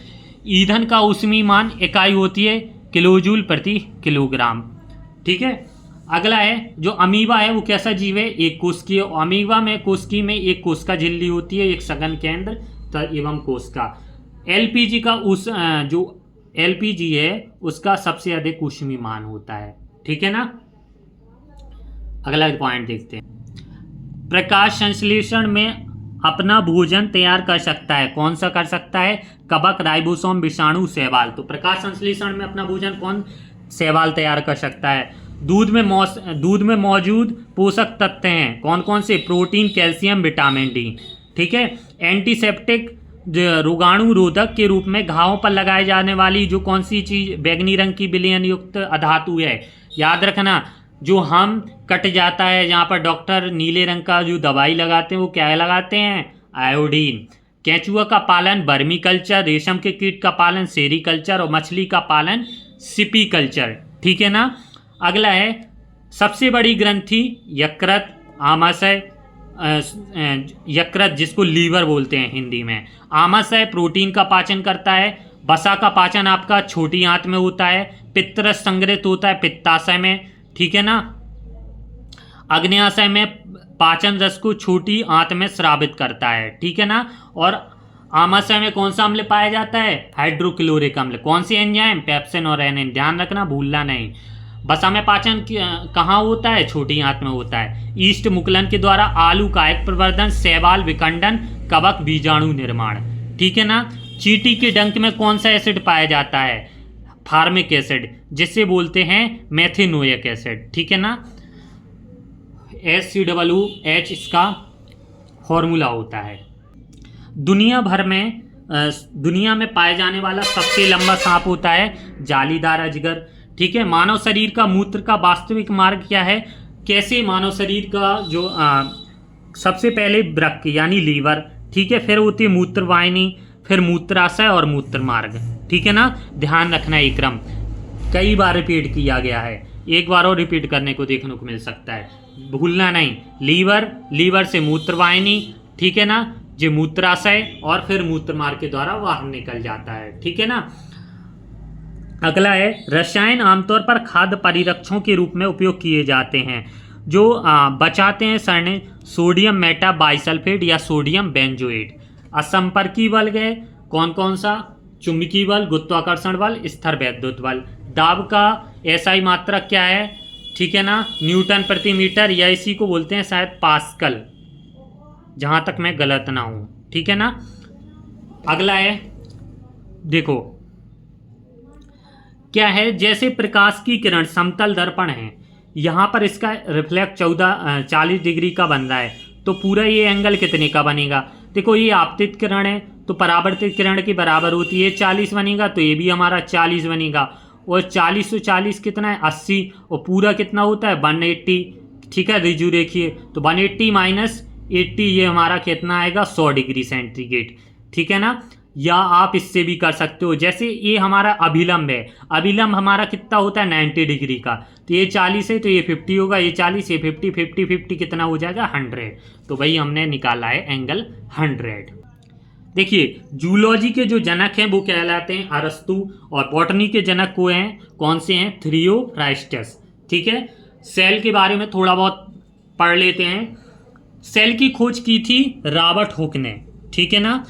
ईंधन का ऊष्मीमान इकाई होती है किलोजूल प्रति किलोग्राम, ठीक है। अगला है जो अमीबा है वो कैसा जीव है, एक कोशिकीय। अमीबा में कोशिकी में एक कोशिका झिल्ली होती है, एक सघन केंद्र एवं कोशिका। एलपीजी का जो एलपीजी है उसका सबसे अधिक ऊष्मीमान होता है, ठीक है ना। अगला पॉइंट देखते हैं, प्रकाश संश्लेषण में अपना भोजन तैयार कर सकता है, कौन सा कर सकता है, कवक, राइबोसोम, विषाणु, शैवाल। तो प्रकाश संश्लेषण में अपना भोजन कौन, शैवाल तैयार कर सकता है। दूध में मौजूद पोषक तत्व हैं, कौन कौन से, प्रोटीन, कैल्शियम, विटामिन डी, ठीक है। एंटीसेप्टिक, रोगाणु रोधक के रूप में घावों पर लगाए जाने वाली जो कौन सी चीज, बैंगनी रंग की विलयन युक्त अधातु है, याद रखना। जो हम कट जाता है जहाँ पर डॉक्टर नीले रंग का जो दवाई लगाते हैं वो क्या लगाते हैं, आयोडीन। केंचुआ का पालन वर्मी कल्चर, रेशम के कीट का पालन सेरीकल्चर और मछली का पालन सिपीकल्चर, ठीक है ना। अगला है सबसे बड़ी ग्रंथि यकृत, आमाशय, यकृत जिसको लीवर बोलते हैं हिंदी में। आमाशय प्रोटीन का पाचन करता है। वसा का पाचन आपका छोटी आंत में होता है। पित्तरस संग्रहित होता है पित्ताशय में, ठीक है ना। अग्न्याशय में पाचन रस को छोटी आंत में स्रावित करता है, ठीक है ना। और आमाशय में कौन सा अम्ल पाया जाता है, हाइड्रोक्लोरिक अम्ल। कौन सी एंजाइम, पेप्सिन और रेनिन, ध्यान रखना भूलना नहीं। वसा में पाचन कहाँ होता है, छोटी आंत में होता है। ईस्ट मुकुलन के द्वारा आलू कायक प्रवर्धन, शैवाल विखंडन, कवक बीजाणु निर्माण, ठीक है ना। चींटी के डंक में कौन सा एसिड पाया जाता है, फार्मिक एसिड, जिसे बोलते हैं मेथिनोइक एसिड, ठीक है ना। HCOOH इसका फॉर्मूला होता है। दुनिया में पाए जाने वाला सबसे लंबा सांप होता है जालीदार अजगर, ठीक है। मानव शरीर का मूत्र का वास्तविक मार्ग क्या है, कैसे मानव शरीर का जो सबसे पहले वृक्क यानी लीवर, ठीक है, फिर होती है मूत्रवाहिनी, फिर मूत्राशय और मूत्र मार्ग, ठीक है ना। ध्यान रखना ये क्रम कई बार रिपीट किया गया है, एक बार और रिपीट करने को देखने को मिल सकता है, भूलना नहीं। लीवर से मूत्रवाहिनी, ठीक है ना, जो मूत्राशय और फिर मूत्र मार्ग के द्वारा बाहर निकल जाता है, ठीक है ना। अगला है रसायन आमतौर पर खाद्य परिरक्षकों के रूप में उपयोग किए जाते हैं जो बचाते हैं सड़ने, सोडियम मेटा बाइसल्फेट या सोडियम बेंजोएट। असंपर्की बल गए कौन कौन सा, चुंबकीय बल, गुरुत्वाकर्षण बल, स्थिर वैद्युत बल। दाब का एसआई मात्रक क्या है, ठीक है ना, न्यूटन प्रति मीटर, या इसी को बोलते हैं शायद पास्कल, जहां तक मैं गलत ना हूं, ठीक है ना। अगला है देखो क्या है, जैसे प्रकाश की किरण समतल दर्पण है, यहाँ पर इसका रिफ्लेक्ट 40 डिग्री का बन रहा है, तो पूरा ये एंगल कितने का बनेगा। देखो ये आपतित किरण है तो परावर्तित किरण के बराबर होती है 40 बनेगा, तो ये भी हमारा 40 बनेगा। और 40 से 40 कितना है 80, और पूरा कितना होता है 180, ठीक है। रिजू देखिए तो 180 माइनस 80 ये हमारा कितना आएगा 100 डिग्री सेंटीग्रेड, ठीक है ना। या आप इससे भी कर सकते हो, जैसे ये हमारा अभिलंब है, अभिलंब हमारा कितना होता है 90 डिग्री का, तो ये 40 है तो ये 50 होगा, ये 40 ये 50 50 50 कितना हो जाएगा 100, तो भाई हमने निकाला है एंगल 100। देखिए जूलॉजी के जो जनक हैं वो कहलाते हैं अरस्तु, और बॉटनी के जनक को हैं कौन से हैं, थियोफ्रास्टस, ठीक है। सेल के बारे में थोड़ा बहुत पढ़ लेते हैं। सेल की खोज की थी रॉबर्ट हुक ने, ठीक है ना,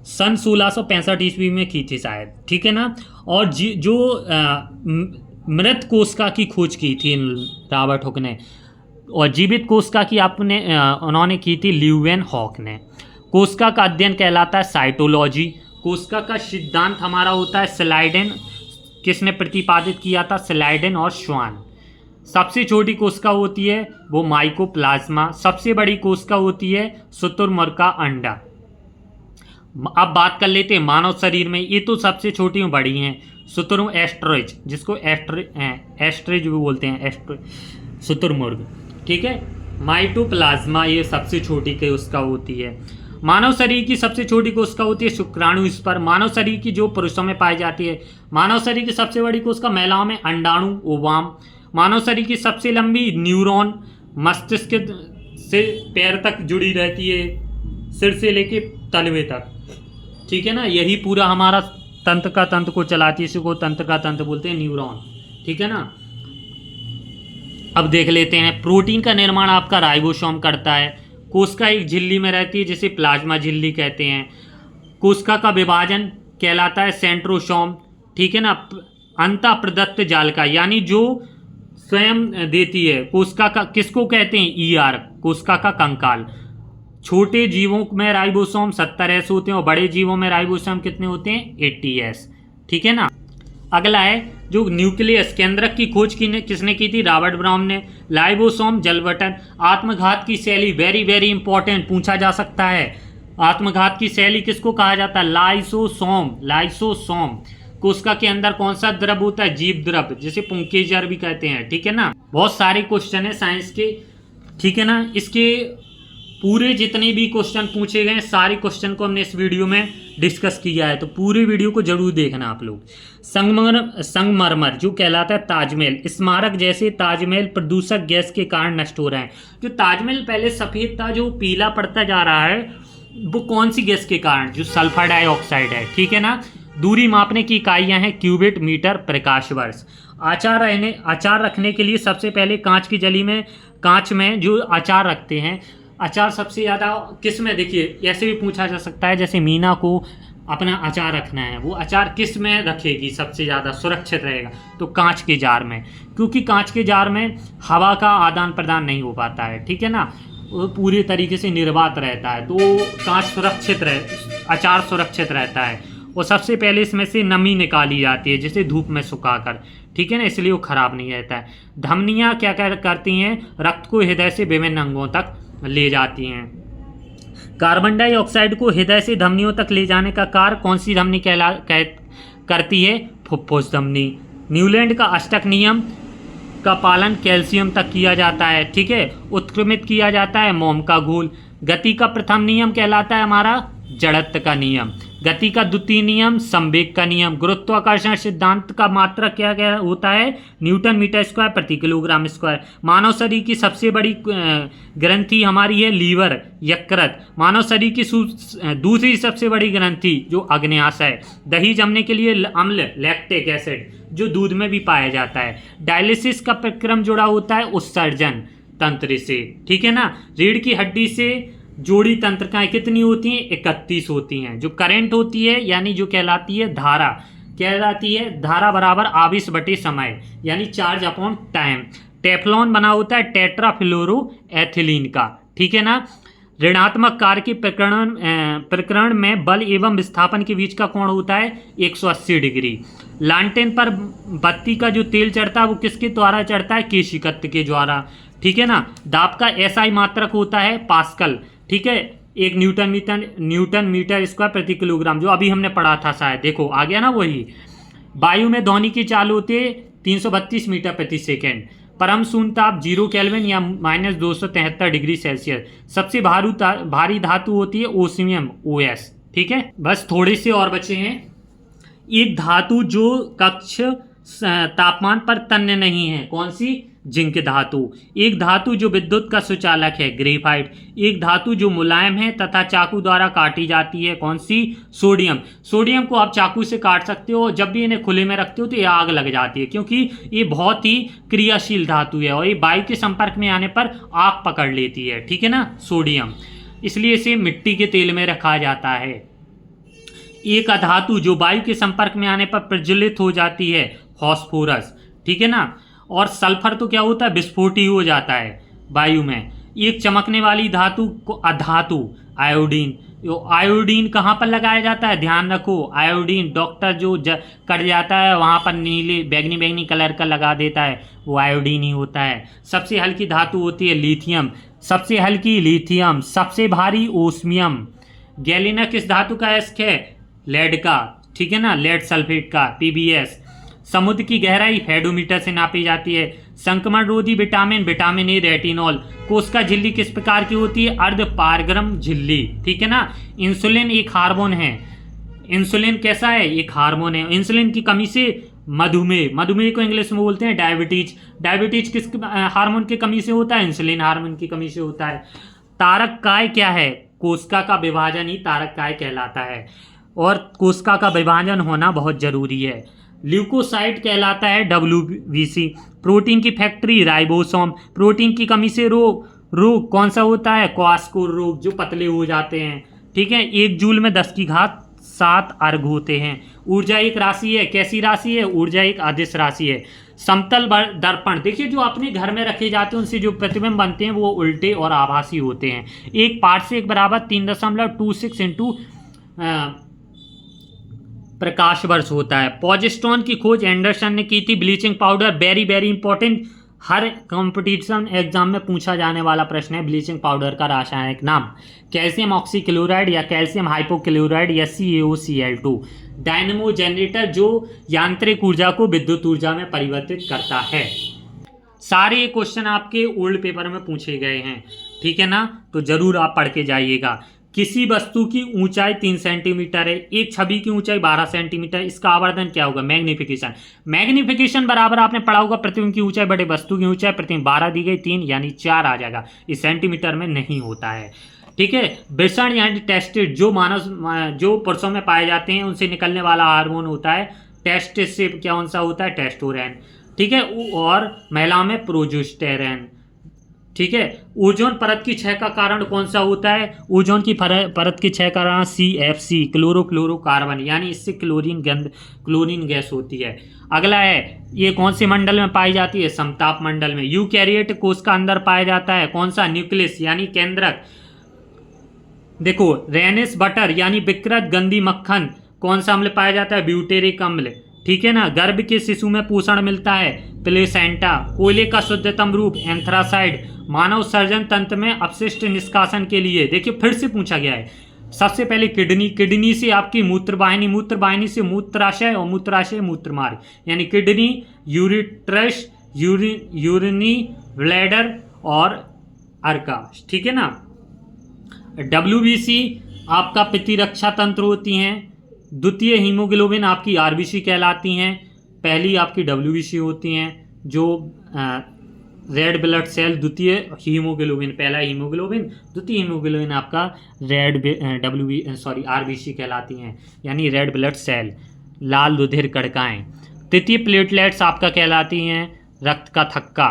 सन 1665 ईस्वी में की थी शायद, ठीक है ना। और जो मृत कोशिका की खोज की थी रॉबर्ट हुक ने, और जीवित कोशिका की उन्होंने की थी ल्यूवेनहॉक ने। कोशिका का अध्ययन कहलाता है साइटोलॉजी। कोशिका का सिद्धांत हमारा होता है स्लाइडेन, किसने प्रतिपादित किया था, स्लाइडेन और श्वान। सबसे छोटी कोशिका होती है वो माइकोप्लाज्मा, सबसे बड़ी कोशिका होती है शुतुरमुर्ग का अंडा, अब बात कर लेते हैं मानव शरीर में, ये तो सबसे छोटी और बड़ी हैं। शुतुरमुर्ग एस्ट्रिच, जिसको एस्ट्रिच भी बोलते हैं, शुतुरमुर्ग, ठीक है। माइटोप्लाज्मा ये सबसे छोटी कोशिका होती है। मानव शरीर की सबसे छोटी कोशिका होती है शुक्राणु स्पर्म। मानव शरीर की जो पुरुषों में पाई जाती है। मानव शरीर की सबसे बड़ी कोशिका महिलाओं में अंडाणु ओवाम। मानव शरीर की सबसे लंबी न्यूरॉन मस्तिष्क से पैर तक जुड़ी रहती है, सिर से लेके तलवे तक, ठीक है ना। यही पूरा हमारा तंत्र का तंत्र को चलाती है, इसी को तंत्र का तंत्र बोलते हैं, न्यूरॉन, ठीक है ना। अब देख लेते हैं प्रोटीन का निर्माण आपका राइबोसोम करता है। कोशिका एक झिल्ली में रहती है जिसे प्लाज्मा झिल्ली कहते हैं। कोशिका का विभाजन कहलाता है सेंट्रोसोम, ठीक है ना। अंतः प्रदत्त जालिका यानी जो स्वयं देती है कोशिका का, किसको कहते हैं, ईआर, कोशिका का कंकाल। छोटे जीवों में राइबोसोम 70S होते हैं और बड़े जीवों में राइबोसोम कितने होते हैं, 80S, ठीक है ना। अगला है जो न्यूक्लियस केंद्रक की खोज किसने की थी, रॉबर्ट ब्राउन ने। राइबोसोम जल बटन। आत्मघात की शैली, वेरी वेरी इंपॉर्टेंट, पूछा जा सकता है। आत्मघात की शैली किसको कहा जाता है, लाइसोसोम। लाइसोसोम। कोशिका के अंदर कौन सा द्रव होता है, जीव द्रव, जिसे पुंकेसर भी कहते हैं, ठीक है ना। बहुत सारे क्वेश्चन है साइंस के, ठीक है ना। इसके पूरे जितने भी क्वेश्चन पूछे गए सारे क्वेश्चन को हमने इस वीडियो में डिस्कस किया है, तो पूरे वीडियो को जरूर देखना आप लोग। संगमरमर जो कहलाता है ताजमहल, स्मारक जैसे ताजमहल प्रदूषक गैस के कारण नष्ट हो रहे हैं। जो ताजमहल पहले सफ़ेद था जो पीला पड़ता जा रहा है, वो कौन सी गैस के कारण, जो सल्फर डाइऑक्साइड है, ठीक है ना। दूरी मापने की इकाइयाँ हैं क्यूबिट, मीटर, प्रकाश वर्ष। अचार रखने के लिए सबसे पहले कांच में जो अचार रखते हैं, अचार सबसे ज़्यादा किस में, देखिए ऐसे भी पूछा जा सकता है, जैसे मीना को अपना अचार रखना है, वो अचार किस में रखेगी सबसे ज़्यादा सुरक्षित रहेगा, तो कांच के जार में, क्योंकि कांच के जार में हवा का आदान प्रदान नहीं हो पाता है, ठीक है ना, वो पूरी तरीके से निर्वात रहता है, तो कांच अचार सुरक्षित रहता है। और सबसे पहले इसमें से नमी निकाली जाती है जिसे धूप में सुखाकर, ठीक है ना, इसलिए वो खराब नहीं रहता है। धमनियाँ क्या करती हैं, रक्त को हृदय से विभिन्न अंगों तक ले जाती हैं। कार्बन डाइऑक्साइड को हृदय से धमनियों तक ले जाने का कार्य कौन सी धमनी करती है, फुफ्फुस धमनी। न्यूलैंड का अष्टक नियम का पालन कैल्शियम तक किया जाता है, ठीक है। उत्क्रमित किया जाता है मोम का घोल। गति का प्रथम नियम कहलाता है हमारा जड़त्व का नियम। गति का द्वितीय नियम संवेग का नियम। गुरुत्वाकर्षण सिद्धांत का मात्रक क्या होता है, न्यूटन मीटर स्क्वायर प्रति किलोग्राम स्क्वायर। मानव शरीर की सबसे बड़ी ग्रंथि हमारी है लीवर, यकृत। मानव शरीर की दूसरी सबसे बड़ी ग्रंथि जो अग्न्याशय है। दही जमने के लिए अम्ल लैक्टिक एसिड जो दूध में भी पाया जाता है। डायलिसिस का प्रक्रम जुड़ा होता है उत्सर्जन तंत्र से, ठीक है ना। रीढ़ की हड्डी से जोड़ी तंत्रिकाएं कितनी होती हैं, 31 होती हैं। जो करंट होती है यानी जो कहलाती है धारा बराबर आवेश बटे समय यानी चार्ज अपॉन टाइम। टेफ्लॉन बना होता है टेट्राफ्लोरो एथिलीन का, ठीक है ना। ऋणात्मक कार्य के प्रकरण में बल एवं विस्थापन के बीच का कोण होता है 180 डिग्री। लालटेन पर बत्ती का जो तेल चढ़ता है वो किसके द्वारा चढ़ता है, केशिकत्व के द्वारा, ठीक है ना। दाब का SI मात्रक होता है पास्कल, ठीक है। एक न्यूटन मीटर स्क्वायर प्रति किलोग्राम, जो अभी हमने पढ़ा था शायद, देखो आ गया ना वही। वायु में ध्वनि की चाल होती है 332 मीटर प्रति सेकेंड। परम शून्य ताप 0 केल्विन या -273 डिग्री सेल्सियस। सबसे भारी धातु होती है ओस्मियम, OS, ठीक है। बस थोड़े से और बचे हैं। एक धातु जो कक्ष तापमान पर तन्य नहीं है, कौन सी, जिंक धातु। एक धातु जो विद्युत का सुचालक है, ग्रेफाइट। एक धातु जो मुलायम है तथा चाकू द्वारा काटी जाती है, कौन सी, सोडियम। सोडियम को आप चाकू से काट सकते हो, जब भी इन्हें खुले में रखते हो तो ये आग लग जाती है, क्योंकि ये बहुत ही क्रियाशील धातु है और ये वायु के संपर्क में आने पर आग पकड़ लेती है, ठीक है ना, सोडियम। इसलिए इसे मिट्टी के तेल में रखा जाता है। एक अधातु जो वायु के संपर्क में आने पर प्रज्वलित हो जाती है, फास्फोरस, ठीक है ना। और सल्फर तो क्या होता है, विस्फोटी हो जाता है वायु में। एक चमकने वाली धातु को अधातु, आयोडीन। आयोडीन कहाँ पर लगाया जाता है, ध्यान रखो, आयोडीन डॉक्टर जो कट जाता है वहाँ पर नीले बैगनी कलर का लगा देता है, वो आयोडीन ही होता है। सबसे हल्की धातु होती है लिथियम, सबसे हल्की लिथियम। सबसे भारी ओस्मियम, गैलिना किस धातु का एस्क है? लेड का, ठीक है ना, लेड सल्फेट का, PbS। समुद्र की गहराई फेडोमीटर से नापी जाती है। संक्रमण रोधी विटामिन, विटामिन ए, रेटिनॉल। कोशिका झिल्ली किस प्रकार की होती है? अर्ध पारगर्म झिल्ली, ठीक है ना। इंसुलिन एक हार्मोन है। इंसुलिन कैसा है? एक हार्मोन है। इंसुलिन की कमी से मधुमेह, मधुमेह को इंग्लिश में बोलते हैं डायबिटीज। डायबिटीज किस हार्मोन की कमी से होता है? इंसुलिन हार्मोन की कमी से होता है। तारक काय क्या है? कोशिका का विभाजन ही तारक काय कहलाता है, और कोशिका का विभाजन होना बहुत जरूरी है। ल्यूकोसाइट कहलाता है WBC। प्रोटीन की फैक्ट्री राइबोसोम। प्रोटीन की कमी से रोग कौन सा होता है? क्वास्कोर रोग, जो पतले हो जाते हैं, ठीक है। 1 जूल में 10⁻7 अर्घ होते हैं। ऊर्जा एक राशि है। कैसी राशि है? ऊर्जा एक अदिश राशि है। समतल दर्पण, देखिए जो अपने घर में रखे जाते हैं उनसे जो प्रतिबिंब बनते हैं वो उल्टे और आभासी होते हैं। एक पार्सेक बराबर 3.26 इंटू प्रकाश वर्ष होता है। पॉजिस्टोन की खोज एंडरसन ने की थी। Bleaching powder, very very important, हर कंपटीशन एग्जाम में पूछा जाने वाला प्रश्न है ब्लीचिंग पाउडर का रासायनिक नाम। कैल्शियम ऑक्सीक्लोराइड या कैल्शियम हाइपोक्लोराइड या CaOCl2। डायनेमो जनरेटर, जो यांत्रिक ऊर्जा को विद्युत ऊर्जा में परिवर्तित करता है। सारे ये क्वेश्चन आपके ओल्ड पेपर में पूछे गए हैं, ठीक है ना, तो जरूर आप पढ़ के जाइएगा। किसी वस्तु की ऊंचाई 3 सेंटीमीटर है, एक छवि की ऊंचाई 12 सेंटीमीटर, इसका आवर्धन क्या होगा? मैग्निफिकेशन। मैग्निफिकेशन बराबर आपने पढ़ा होगा प्रतिबिंब की ऊंचाई बटे वस्तु की ऊंचाई। प्रतिबिंब 12 दी गई, 3 यानी 4 आ जाएगा। इस सेंटीमीटर में नहीं होता है, ठीक है। वृषण यानी टेस्टिड, जो पुरुषों में पाए जाते हैं उनसे निकलने वाला हार्मोन होता है टेस्टिस से कौन सा होता है? टेस्टोरेन, ठीक है। और महिलाओं में प्रोजेस्टेरोन, ठीक है। ओजोन परत की क्षय का कारण कौन सा होता है? ओजोन की परत की क्षय का कारण CFC, क्लोरोफ्लोरोकार्बन, यानी इससे क्लोरीन गैस होती है। अगला है, ये कौन से मंडल में पाई जाती है? समताप मंडल में। यूकैरियोट कोष का अंदर पाया जाता है कौन सा? न्यूक्लियस यानी केंद्रक। देखो, रेनिस बटर यानी विकृत गंदी मक्खन कौन सा अम्ल पाया जाता है? ब्यूटेरिक अम्ल, ठीक है ना। गर्भ के शिशु में पोषण मिलता है प्लेसेंटा। कोयले का शुद्धतम रूप एंथ्रासाइड। मानव सर्जन तंत्र में अपशिष्ट निष्कासन के लिए, देखिए फिर से पूछा गया है। सबसे पहले किडनी से आपकी मूत्रवाहिनी से मूत्राशय, और मूत्राशय मूत्रमार्ग, यानी किडनी, यूरिट्रस, यूरिनी ब्लैडर और अर्का, ठीक है ना। WBC आपका प्रतिरक्षा तंत्र होती हैं। द्वितीय हीमोग्लोबिन आपकी RBC कहलाती हैं। पहली आपकी WBC होती हैं, जो रेड ब्लड सेल। द्वितीय हीमोग्लोबिन, पहला हीमोग्लोबिन, द्वितीय हीमोग्लोबिन आपका RBC कहलाती हैं, यानी रेड ब्लड सेल, लाल रुधिर कणिकाएं। तृतीय प्लेटलेट्स आपका कहलाती हैं रक्त का थक्का।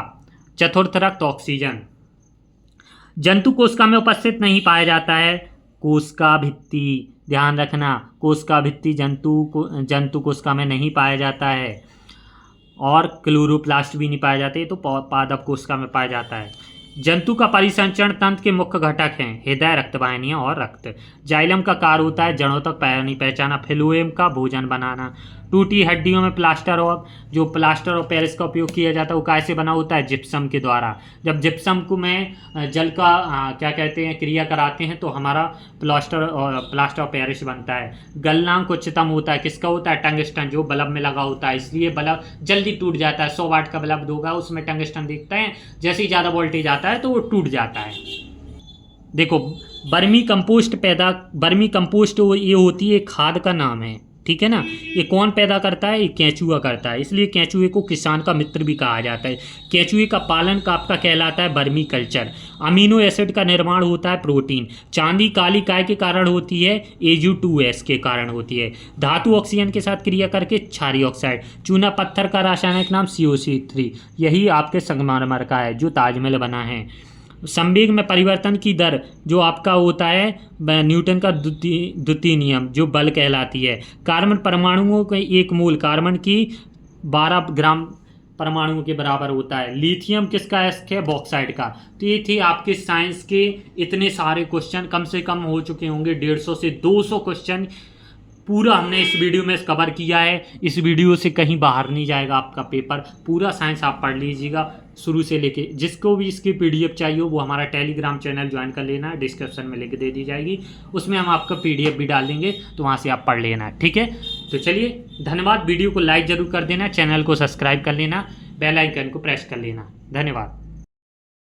चतुर्थ रक्त ऑक्सीजन। जंतु कोशिका में उपस्थित नहीं पाया जाता है कोशिका भित्ति, ध्यान रखना, कोशिका भित्ति जंतु कोशिका में नहीं पाया जाता है। और क्लोरोप्लास्ट भी नहीं पाए जाते, तो पादप कोशिका में पाया जाता है। जंतु का परिसंचरण तंत्र के मुख्य घटक हैं हृदय, रक्तवाहिनियां और रक्त। जाइलम का कार्य होता है जड़ों तक पहुंचाना। फ्लोएम का भोजन बनाना। टूटी हड्डियों में प्लास्टर ऑफ पेरिस का उपयोग किया जाता है, वो कैसे बना होता है? जिप्सम के द्वारा। जब जिप्सम को में जल का क्या कहते हैं, क्रिया कराते हैं, तो हमारा प्लास्टर ऑफ पेरिस बनता है। गलनांक उच्चतम होता है, किसका होता है? टंगस्टन, जो बल्ब में लगा होता है, इसलिए बल्ब जल्दी टूट जाता है। 100 वाट का बल्ब होगा, उसमें टंगस्टन देखते हैं, जैसे ही ज़्यादा वोल्टेज आता है तो वो टूट जाता है। देखो, वर्मी कंपोस्ट ये होती है खाद का नाम है, ठीक है ना। ये कौन पैदा करता है? ये केंचुआ करता है, इसलिए केंचुए को किसान का मित्र भी कहा जाता है। केंचुए का पालन का आपका कहलाता है वर्मी कल्चर। अमीनो एसिड का निर्माण होता है प्रोटीन। चांदी काली काय के कारण होती है? Ag2S के कारण होती है। धातु ऑक्सीजन के साथ क्रिया करके क्षारीय ऑक्साइड। चूना पत्थर का रासायनिक नाम COC3, यही आपके संगमरमर का है जो ताजमहल बना है। संवेग में परिवर्तन की दर जो आपका होता है न्यूटन का द्वितीय नियम, जो बल कहलाती है। कार्बन परमाणुओं के 1 मोल कार्बन की 12 ग्राम परमाणुओं के बराबर होता है। लिथियम किसका एस्क है? बॉक्साइड का। तो ये थे आपके साइंस के इतने सारे क्वेश्चन, कम से कम हो चुके होंगे 150 से 200 क्वेश्चन पूरा हमने इस वीडियो में कवर किया है। इस वीडियो से कहीं बाहर नहीं जाएगा आपका पेपर, पूरा साइंस आप पढ़ लीजिएगा शुरू से लेके। जिसको भी इसकी पीडीएफ चाहिए वो हमारा टेलीग्राम चैनल ज्वाइन कर लेना, डिस्क्रिप्शन में लिंक दे दी जाएगी, उसमें हम आपका पीडीएफ भी डाल देंगे, तो वहाँ से आप पढ़ लेना। ठीक है, तो चलिए धन्यवाद। वीडियो को लाइक ज़रूर कर देना, चैनल को सब्सक्राइब कर लेना, बेल आइकन को प्रेस कर लेना। धन्यवाद।